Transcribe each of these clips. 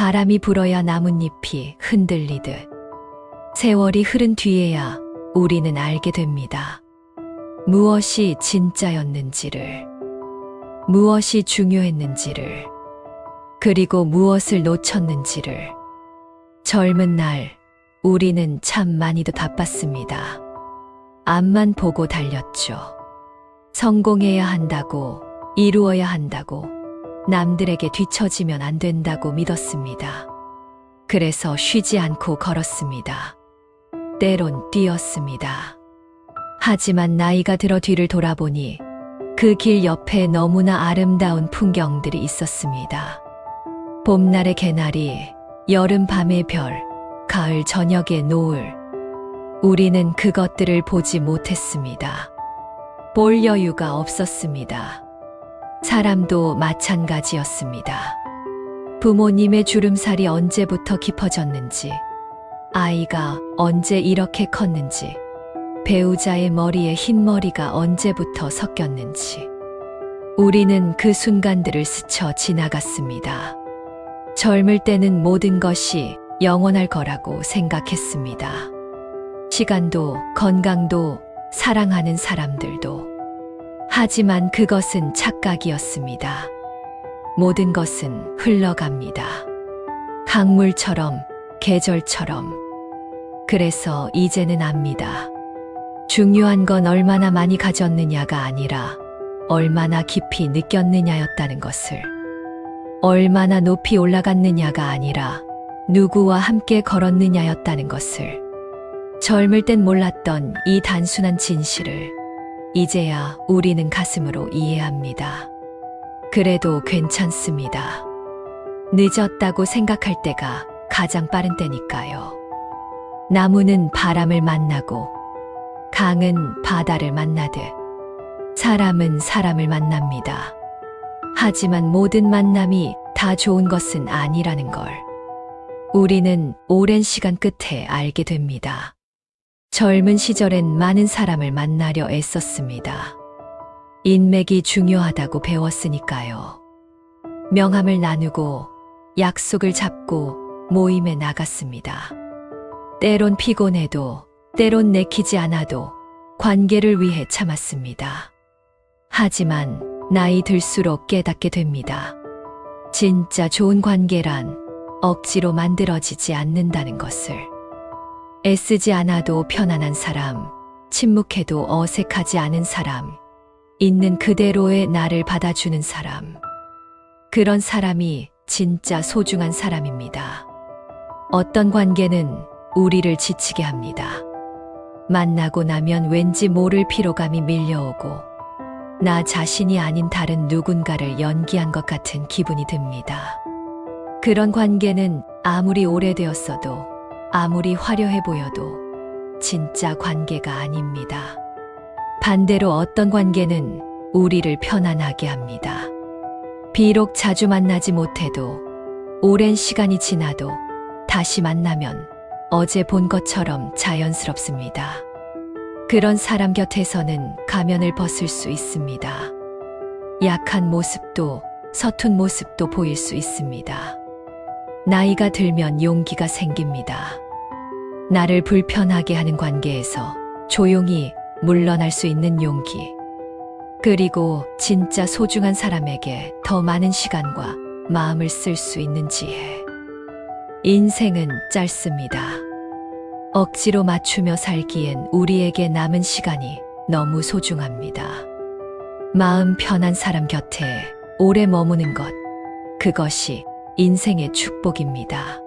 바람이 불어야 나뭇잎이 흔들리듯 세월이 흐른 뒤에야 우리는 알게 됩니다. 무엇이 진짜였는지를, 무엇이 중요했는지를, 그리고 무엇을 놓쳤는지를. 젊은 날 우리는 참 많이도 바빴습니다. 앞만 보고 달렸죠. 성공해야 한다고, 이루어야 한다고, 남들에게 뒤처지면 안 된다고 믿었습니다. 그래서 쉬지 않고 걸었습니다. 때론 뛰었습니다. 하지만 나이가 들어 뒤를 돌아보니 그 길 옆에 너무나 아름다운 풍경들이 있었습니다. 봄날의 개나리, 여름 밤의 별, 가을 저녁의 노을. 우리는 그것들을 보지 못했습니다. 볼 여유가 없었습니다. 사람도 마찬가지였습니다. 부모님의 주름살이 언제부터 깊어졌는지, 아이가 언제 이렇게 컸는지, 배우자의 머리에 흰머리가 언제부터 섞였는지. 우리는 그 순간들을 스쳐 지나갔습니다. 젊을 때는 모든 것이 영원할 거라고 생각했습니다. 시간도, 건강도, 사랑하는 사람들도. 하지만 그것은 착각이었습니다. 모든 것은 흘러갑니다. 강물처럼, 계절처럼. 그래서 이제는 압니다. 중요한 건 얼마나 많이 가졌느냐가 아니라 얼마나 깊이 느꼈느냐였다는 것을. 얼마나 높이 올라갔느냐가 아니라 누구와 함께 걸었느냐였다는 것을. 젊을 땐 몰랐던 이 단순한 진실을 이제야 우리는 가슴으로 이해합니다. 그래도 괜찮습니다. 늦었다고 생각할 때가 가장 빠른 때니까요. 나무는 바람을 만나고 강은 바다를 만나듯 사람은 사람을 만납니다. 하지만 모든 만남이 다 좋은 것은 아니라는 걸 우리는 오랜 시간 끝에 알게 됩니다. 젊은 시절엔 많은 사람을 만나려 애썼습니다. 인맥이 중요하다고 배웠으니까요. 명함을 나누고 약속을 잡고 모임에 나갔습니다. 때론 피곤해도, 때론 내키지 않아도 관계를 위해 참았습니다. 하지만 나이 들수록 깨닫게 됩니다. 진짜 좋은 관계란 억지로 만들어지지 않는다는 것을. 애쓰지 않아도 편안한 사람, 침묵해도 어색하지 않은 사람, 있는 그대로의 나를 받아주는 사람. 그런 사람이 진짜 소중한 사람입니다. 어떤 관계는 우리를 지치게 합니다. 만나고 나면 왠지 모를 피로감이 밀려오고 나 자신이 아닌 다른 누군가를 연기한 것 같은 기분이 듭니다. 그런 관계는 아무리 오래되었어도 아무리 화려해 보여도 진짜 관계가 아닙니다. 반대로 어떤 관계는 우리를 편안하게 합니다. 비록 자주 만나지 못해도 오랜 시간이 지나도 다시 만나면 어제 본 것처럼 자연스럽습니다. 그런 사람 곁에서는 가면을 벗을 수 있습니다. 약한 모습도 서툰 모습도 보일 수 있습니다. 나이가 들면 용기가 생깁니다. 나를 불편하게 하는 관계에서 조용히 물러날 수 있는 용기. 그리고 진짜 소중한 사람에게 더 많은 시간과 마음을 쓸 수 있는 지혜. 인생은 짧습니다. 억지로 맞추며 살기엔 우리에게 남은 시간이 너무 소중합니다. 마음 편한 사람 곁에 오래 머무는 것, 그것이 인생의 축복입니다.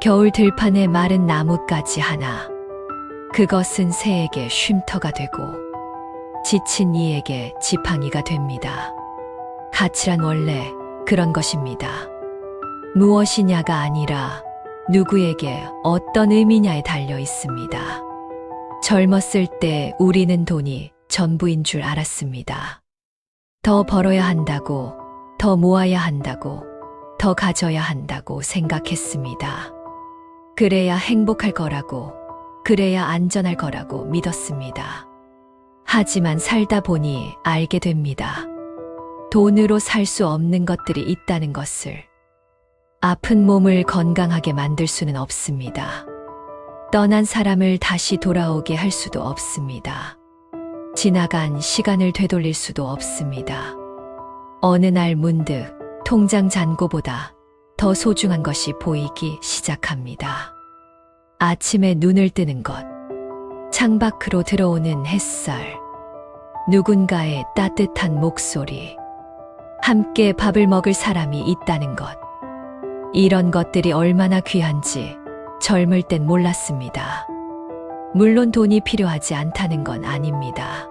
겨울 들판에 마른 나뭇가지 하나, 그것은 새에게 쉼터가 되고 지친 이에게 지팡이가 됩니다. 가치란 원래 그런 것입니다. 무엇이냐가 아니라 누구에게 어떤 의미냐에 달려 있습니다. 젊었을 때 우리는 돈이 전부인 줄 알았습니다. 더 벌어야 한다고, 더 모아야 한다고, 더 가져야 한다고 생각했습니다. 그래야 행복할 거라고, 그래야 안전할 거라고 믿었습니다. 하지만 살다 보니 알게 됩니다. 돈으로 살 수 없는 것들이 있다는 것을. 아픈 몸을 건강하게 만들 수는 없습니다. 떠난 사람을 다시 돌아오게 할 수도 없습니다. 지나간 시간을 되돌릴 수도 없습니다. 어느 날 문득 통장 잔고보다 더 소중한 것이 보이기 시작합니다. 아침에 눈을 뜨는 것, 창밖으로 들어오는 햇살, 누군가의 따뜻한 목소리, 함께 밥을 먹을 사람이 있다는 것. 이런 것들이 얼마나 귀한지 젊을 땐 몰랐습니다. 물론 돈이 필요하지 않다는 건 아닙니다.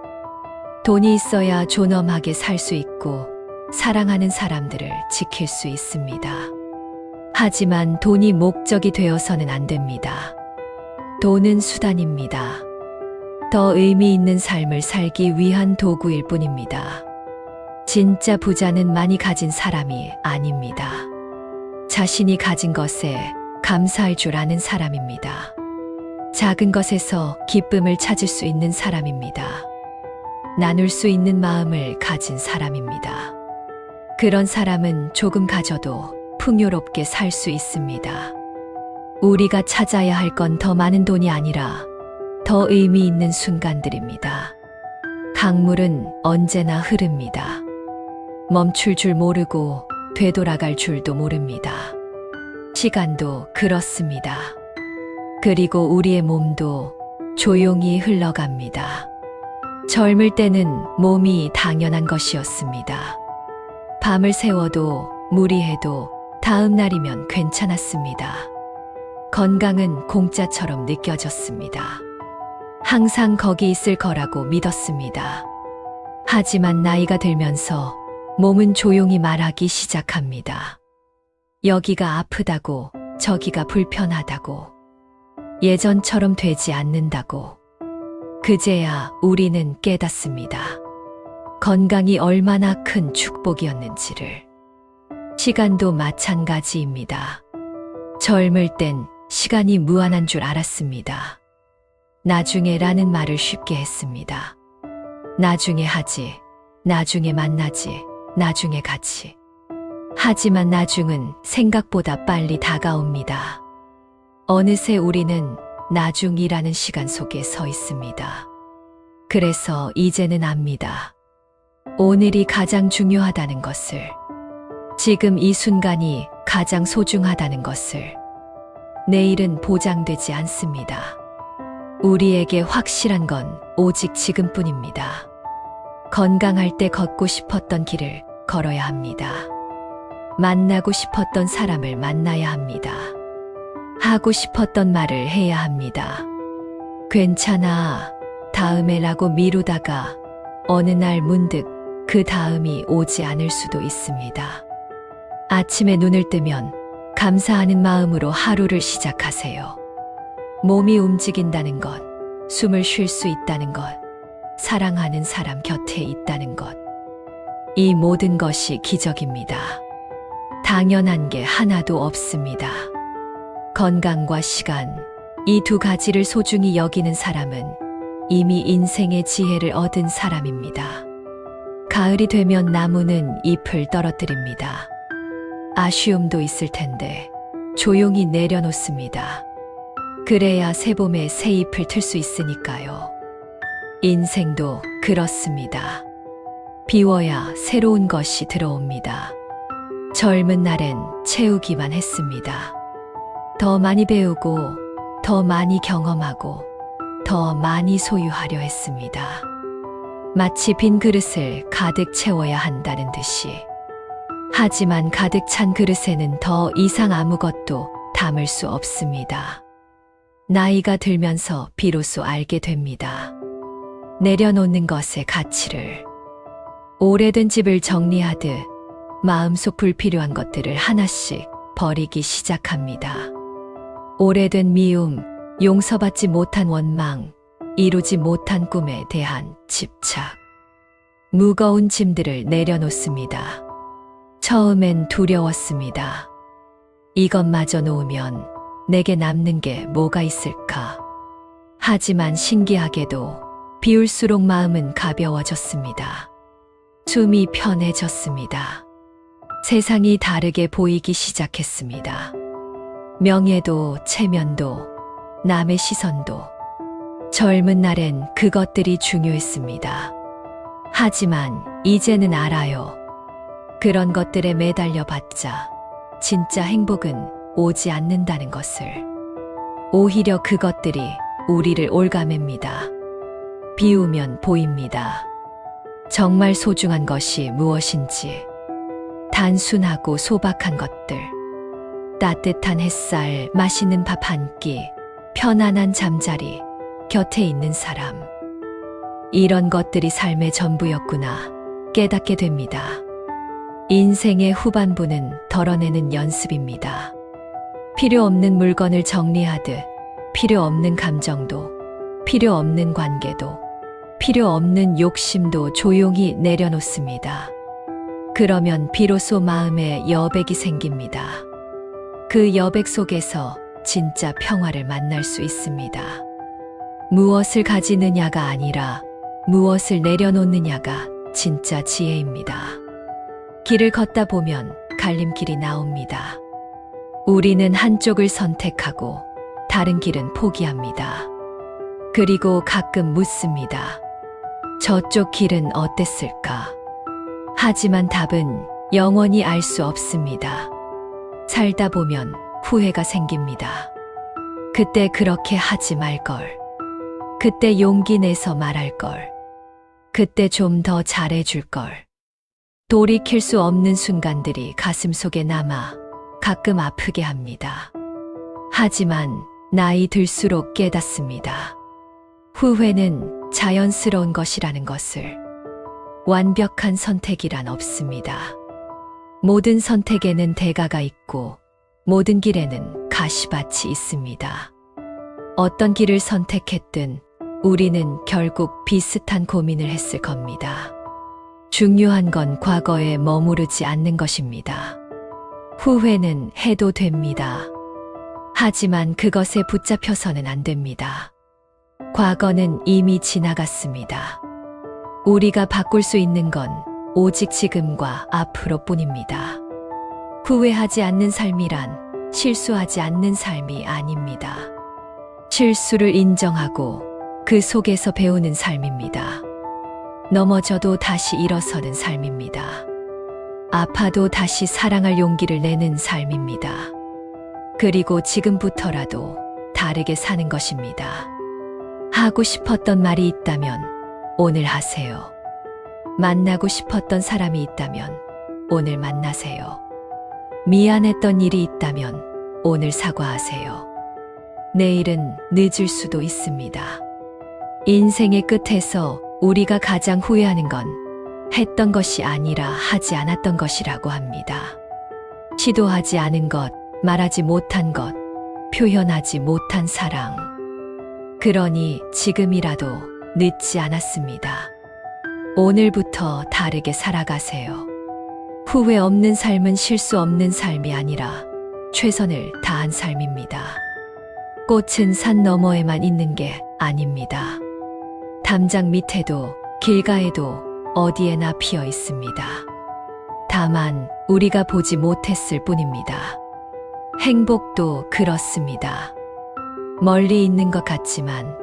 돈이 있어야 존엄하게 살 수 있고 사랑하는 사람들을 지킬 수 있습니다. 하지만 돈이 목적이 되어서는 안 됩니다. 돈은 수단입니다. 더 의미 있는 삶을 살기 위한 도구일 뿐입니다. 진짜 부자는 많이 가진 사람이 아닙니다. 자신이 가진 것에 감사할 줄 아는 사람입니다. 작은 것에서 기쁨을 찾을 수 있는 사람입니다. 나눌 수 있는 마음을 가진 사람입니다. 그런 사람은 조금 가져도 풍요롭게 살 수 있습니다. 우리가 찾아야 할 건 더 많은 돈이 아니라 더 의미 있는 순간들입니다. 강물은 언제나 흐릅니다. 멈출 줄 모르고 되돌아갈 줄도 모릅니다. 시간도 그렇습니다. 그리고 우리의 몸도 조용히 흘러갑니다. 젊을 때는 몸이 당연한 것이었습니다. 밤을 새워도 무리해도 다음 날이면 괜찮았습니다. 건강은 공짜처럼 느껴졌습니다. 항상 거기 있을 거라고 믿었습니다. 하지만 나이가 들면서 몸은 조용히 말하기 시작합니다. 여기가 아프다고, 저기가 불편하다고, 예전처럼 되지 않는다고. 그제야 우리는 깨닫습니다. 건강이 얼마나 큰 축복이었는지를. 시간도 마찬가지입니다. 젊을 땐 시간이 무한한 줄 알았습니다. 나중에라는 말을 쉽게 했습니다. 나중에 하지, 나중에 만나지, 나중에 같이. 하지만 나중은 생각보다 빨리 다가옵니다. 어느새 우리는 나중이라는 시간 속에 서 있습니다. 그래서 이제는 압니다. 오늘이 가장 중요하다는 것을, 지금 이 순간이 가장 소중하다는 것을. 내일은 보장되지 않습니다. 우리에게 확실한 건 오직 지금뿐입니다. 건강할 때 걷고 싶었던 길을 걸어야 합니다. 만나고 싶었던 사람을 만나야 합니다. 하고 싶었던 말을 해야 합니다. 괜찮아, 다음에라고 미루다가 어느 날 문득 그 다음이 오지 않을 수도 있습니다. 아침에 눈을 뜨면 감사하는 마음으로 하루를 시작하세요. 몸이 움직인다는 것, 숨을 쉴 수 있다는 것, 사랑하는 사람 곁에 있다는 것. 이 모든 것이 기적입니다. 당연한 게 하나도 없습니다. 건강과 시간, 이 두 가지를 소중히 여기는 사람은 이미 인생의 지혜를 얻은 사람입니다. 가을이 되면 나무는 잎을 떨어뜨립니다. 아쉬움도 있을 텐데 조용히 내려놓습니다. 그래야 새봄에 새 잎을 틀 수 있으니까요. 인생도 그렇습니다. 비워야 새로운 것이 들어옵니다. 젊은 날엔 채우기만 했습니다. 더 많이 배우고, 더 많이 경험하고, 더 많이 소유하려 했습니다. 마치 빈 그릇을 가득 채워야 한다는 듯이. 하지만 가득 찬 그릇에는 더 이상 아무것도 담을 수 없습니다. 나이가 들면서 비로소 알게 됩니다. 내려놓는 것의 가치를. 오래된 집을 정리하듯 마음속 불필요한 것들을 하나씩 버리기 시작합니다. 오래된 미움, 용서받지 못한 원망, 이루지 못한 꿈에 대한 집착. 무거운 짐들을 내려놓습니다. 처음엔 두려웠습니다. 이것마저 놓으면 내게 남는 게 뭐가 있을까? 하지만 신기하게도 비울수록 마음은 가벼워졌습니다. 숨이 편해졌습니다. 세상이 다르게 보이기 시작했습니다. 명예도, 체면도, 남의 시선도. 젊은 날엔 그것들이 중요했습니다. 하지만 이제는 알아요. 그런 것들에 매달려 봤자 진짜 행복은 오지 않는다는 것을. 오히려 그것들이 우리를 올가맵니다. 비우면 보입니다. 정말 소중한 것이 무엇인지. 단순하고 소박한 것들. 따뜻한 햇살, 맛있는 밥 한 끼, 편안한 잠자리, 곁에 있는 사람. 이런 것들이 삶의 전부였구나 깨닫게 됩니다. 인생의 후반부는 덜어내는 연습입니다. 필요 없는 물건을 정리하듯 필요 없는 감정도, 필요 없는 관계도, 필요 없는 욕심도 조용히 내려놓습니다. 그러면 비로소 마음에 여백이 생깁니다. 그 여백 속에서 진짜 평화를 만날 수 있습니다. 무엇을 가지느냐가 아니라 무엇을 내려놓느냐가 진짜 지혜입니다. 길을 걷다 보면 갈림길이 나옵니다. 우리는 한쪽을 선택하고 다른 길은 포기합니다. 그리고 가끔 묻습니다. 저쪽 길은 어땠을까? 하지만 답은 영원히 알 수 없습니다. 살다 보면 후회가 생깁니다. 그때 그렇게 하지 말걸. 그때 용기 내서 말할걸. 그때 좀 더 잘해줄걸. 돌이킬 수 없는 순간들이 가슴속에 남아 가끔 아프게 합니다. 하지만 나이 들수록 깨닫습니다. 후회는 자연스러운 것이라는 것을. 완벽한 선택이란 없습니다. 모든 선택에는 대가가 있고 모든 길에는 가시밭이 있습니다. 어떤 길을 선택했든 우리는 결국 비슷한 고민을 했을 겁니다. 중요한 건 과거에 머무르지 않는 것입니다. 후회는 해도 됩니다. 하지만 그것에 붙잡혀서는 안 됩니다. 과거는 이미 지나갔습니다. 우리가 바꿀 수 있는 건 오직 지금과 앞으로뿐입니다. 후회하지 않는 삶이란 실수하지 않는 삶이 아닙니다. 실수를 인정하고 그 속에서 배우는 삶입니다. 넘어져도 다시 일어서는 삶입니다. 아파도 다시 사랑할 용기를 내는 삶입니다. 그리고 지금부터라도 다르게 사는 것입니다. 하고 싶었던 말이 있다면 오늘 하세요. 만나고 싶었던 사람이 있다면 오늘 만나세요. 미안했던 일이 있다면 오늘 사과하세요. 내일은 늦을 수도 있습니다. 인생의 끝에서 우리가 가장 후회하는 건 했던 것이 아니라 하지 않았던 것이라고 합니다. 시도하지 않은 것, 말하지 못한 것, 표현하지 못한 사랑. 그러니 지금이라도 늦지 않았습니다. 오늘부터 다르게 살아가세요. 후회 없는 삶은 실수 없는 삶이 아니라 최선을 다한 삶입니다. 꽃은 산 너머에만 있는 게 아닙니다. 담장 밑에도 길가에도 어디에나 피어 있습니다. 다만 우리가 보지 못했을 뿐입니다. 행복도 그렇습니다. 멀리 있는 것 같지만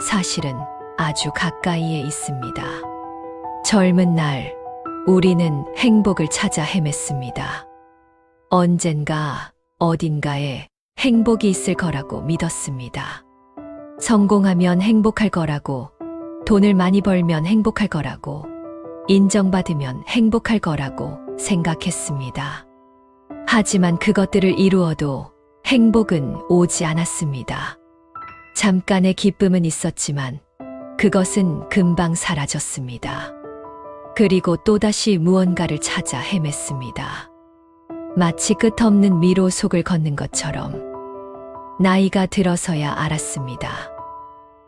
사실은 아주 가까이에 있습니다. 젊은 날 우리는 행복을 찾아 헤맸습니다. 언젠가 어딘가에 행복이 있을 거라고 믿었습니다. 성공하면 행복할 거라고, 돈을 많이 벌면 행복할 거라고, 인정받으면 행복할 거라고 생각했습니다. 하지만 그것들을 이루어도 행복은 오지 않았습니다. 잠깐의 기쁨은 있었지만 그것은 금방 사라졌습니다. 그리고 또다시 무언가를 찾아 헤맸습니다. 마치 끝없는 미로 속을 걷는 것처럼 나이가 들어서야 알았습니다.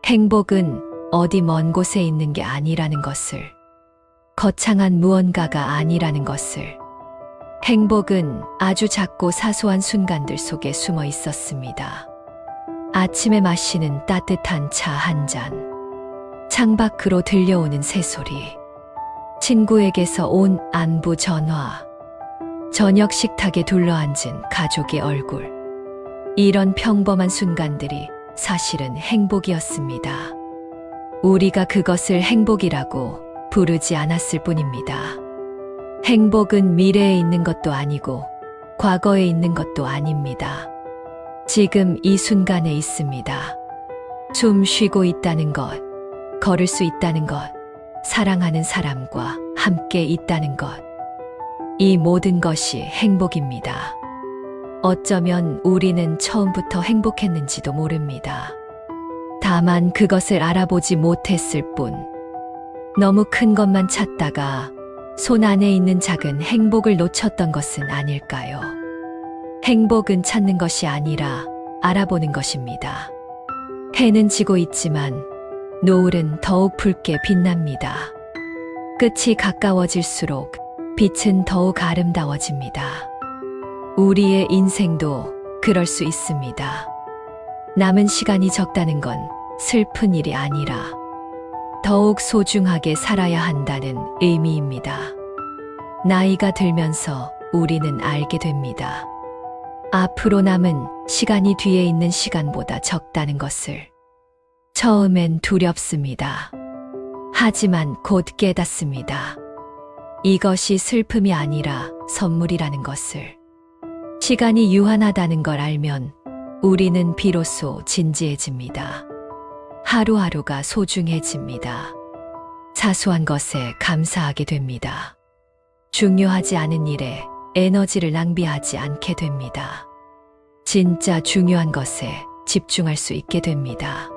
행복은 어디 먼 곳에 있는 게 아니라는 것을, 거창한 무언가가 아니라는 것을. 행복은 아주 작고 사소한 순간들 속에 숨어 있었습니다. 아침에 마시는 따뜻한 차 한 잔, 창밖으로 들려오는 새소리, 친구에게서 온 안부 전화, 저녁 식탁에 둘러앉은 가족의 얼굴. 이런 평범한 순간들이 사실은 행복이었습니다. 우리가 그것을 행복이라고 부르지 않았을 뿐입니다. 행복은 미래에 있는 것도 아니고 과거에 있는 것도 아닙니다. 지금 이 순간에 있습니다. 숨 쉬고 있다는 것, 걸을 수 있다는 것, 사랑하는 사람과 함께 있다는 것. 이 모든 것이 행복입니다. 어쩌면 우리는 처음부터 행복했는지도 모릅니다. 다만 그것을 알아보지 못했을 뿐. 너무 큰 것만 찾다가 손 안에 있는 작은 행복을 놓쳤던 것은 아닐까요? 행복은 찾는 것이 아니라 알아보는 것입니다. 해는 지고 있지만 노을은 더욱 붉게 빛납니다. 끝이 가까워질수록 빛은 더욱 아름다워집니다. 우리의 인생도 그럴 수 있습니다. 남은 시간이 적다는 건 슬픈 일이 아니라 더욱 소중하게 살아야 한다는 의미입니다. 나이가 들면서 우리는 알게 됩니다. 앞으로 남은 시간이 뒤에 있는 시간보다 적다는 것을. 처음엔 두렵습니다. 하지만 곧 깨닫습니다. 이것이 슬픔이 아니라 선물이라는 것을. 시간이 유한하다는 걸 알면 우리는 비로소 진지해집니다. 하루하루가 소중해집니다. 사소한 것에 감사하게 됩니다. 중요하지 않은 일에 에너지를 낭비하지 않게 됩니다. 진짜 중요한 것에 집중할 수 있게 됩니다.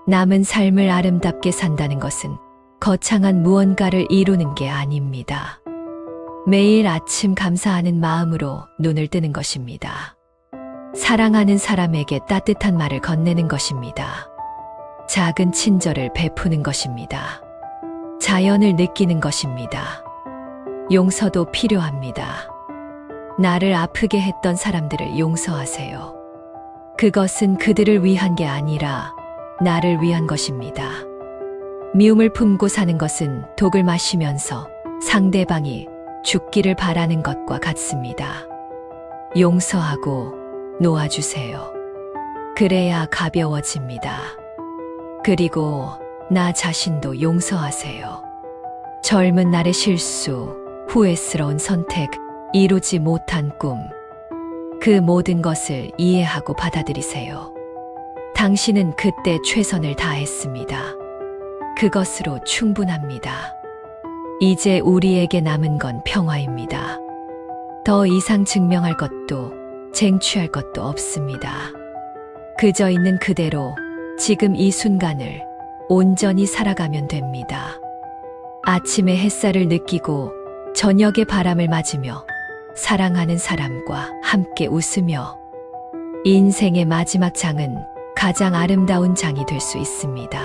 남은 삶을 아름답게 산다는 것은 거창한 무언가를 이루는 게 아닙니다. 매일 아침 감사하는 마음으로 눈을 뜨는 것입니다. 사랑하는 사람에게 따뜻한 말을 건네는 것입니다. 작은 친절을 베푸는 것입니다. 자연을 느끼는 것입니다. 용서도 필요합니다. 나를 아프게 했던 사람들을 용서하세요. 그것은 그들을 위한 게 아니라 나를 위한 것입니다. 미움을 품고 사는 것은 독을 마시면서 상대방이 죽기를 바라는 것과 같습니다. 용서하고 놓아주세요. 그래야 가벼워집니다. 그리고 나 자신도 용서하세요. 젊은 날의 실수, 후회스러운 선택, 이루지 못한 꿈, 그 모든 것을 이해하고 받아들이세요. 당신은 그때 최선을 다했습니다. 그것으로 충분합니다. 이제 우리에게 남은 건 평화입니다. 더 이상 증명할 것도 쟁취할 것도 없습니다. 그저 있는 그대로 지금 이 순간을 온전히 살아가면 됩니다. 아침의 햇살을 느끼고 저녁의 바람을 맞으며 사랑하는 사람과 함께 웃으며 인생의 마지막 장은 가장 아름다운 장이 될 수 있습니다.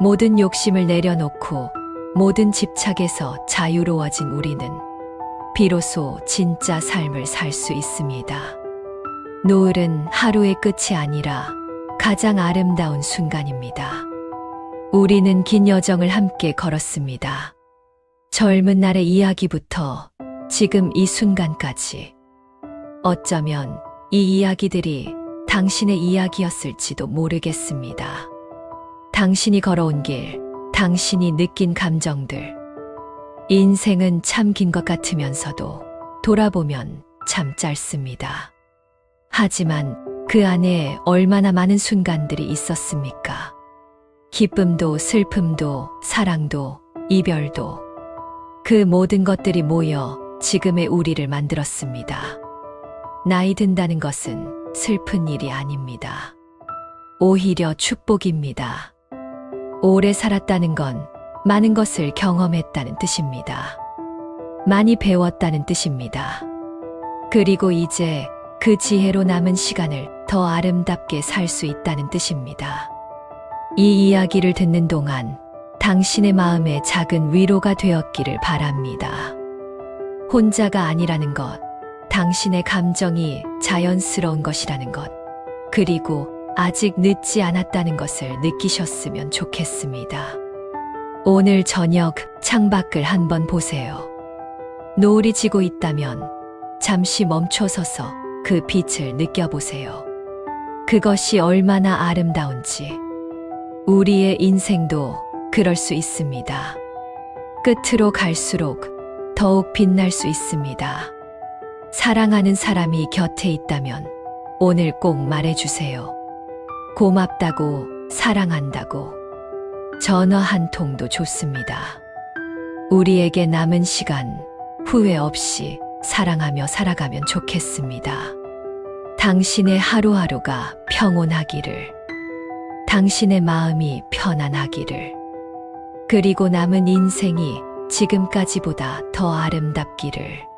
모든 욕심을 내려놓고 모든 집착에서 자유로워진 우리는 비로소 진짜 삶을 살 수 있습니다. 노을은 하루의 끝이 아니라 가장 아름다운 순간입니다. 우리는 긴 여정을 함께 걸었습니다. 젊은 날의 이야기부터 지금 이 순간까지. 어쩌면 이 이야기들이 당신의 이야기였을지도 모르겠습니다. 당신이 걸어온 길, 당신이 느낀 감정들. 인생은 참 긴 것 같으면서도 돌아보면 참 짧습니다. 하지만 그 안에 얼마나 많은 순간들이 있었습니까? 기쁨도 슬픔도 사랑도 이별도 그 모든 것들이 모여 지금의 우리를 만들었습니다. 나이 든다는 것은 슬픈 일이 아닙니다. 오히려 축복입니다. 오래 살았다는 건 많은 것을 경험했다는 뜻입니다. 많이 배웠다는 뜻입니다. 그리고 이제 그 지혜로 남은 시간을 더 아름답게 살 수 있다는 뜻입니다. 이 이야기를 듣는 동안 당신의 마음에 작은 위로가 되었기를 바랍니다. 혼자가 아니라는 것, 당신의 감정이 자연스러운 것이라는 것, 그리고 아직 늦지 않았다는 것을 느끼셨으면 좋겠습니다. 오늘 저녁 창밖을 한번 보세요. 노을이 지고 있다면 잠시 멈춰서서 그 빛을 느껴보세요. 그것이 얼마나 아름다운지. 우리의 인생도 그럴 수 있습니다. 끝으로 갈수록 더욱 빛날 수 있습니다. 사랑하는 사람이 곁에 있다면 오늘 꼭 말해주세요. 고맙다고, 사랑한다고. 전화 한 통도 좋습니다. 우리에게 남은 시간 후회 없이 사랑하며 살아가면 좋겠습니다. 당신의 하루하루가 평온하기를, 당신의 마음이 편안하기를, 그리고 남은 인생이 지금까지보다 더 아름답기를.